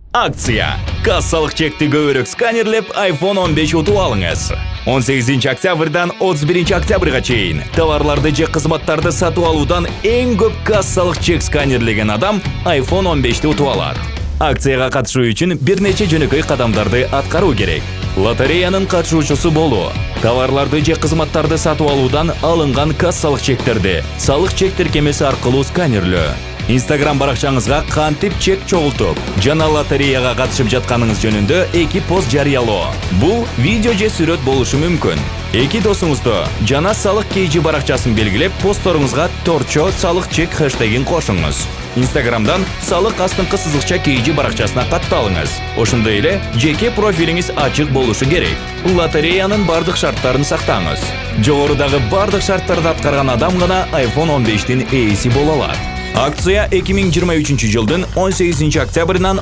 Акция. Кассалық чекті көбірек сканерлеп iPhone 15 ұтып алыңыз. 18 октябрьдан 31 октябрьға чейін товарларды же қызматтарды сатып алудан ең көп кассалық чек сканерлеген адам iPhone 15-ті ұтып алады. Акцияға қатышу үшін бірнеше жөнөкөй қадамдарды атқару керек. Лотереяның қатысушысы болу, товарларды же қызматтарды сатып алудан алынған кассалық чектерді салық чек тіркемесі арқылы сканерлөө. Instagram барақшаңызға қантип чек чоғылтып, жана лотереяға қатышып жатқаныңыз жөнүндө 2 пост жарыялоо. Бұл видео же сүрөт болушу мүмкүн. 2 досуңузду жана салық кейжи баракчасын белгилеп, посторуңузга торчо салық чек хэштегин кошуңуз. Instagram'дан салық астыңкы сызыкча кейжи баракчасына катталыңыз. Ошондой эле жеке профилиңиз ачык болушу керек. Лотереянын бардык шарттарын сактаңыз. Жогорудагы бардык шарттарды аткарган адам гана iPhone 15-тин ээси боло алат. Акция 2023 жылдын 18 октябрынан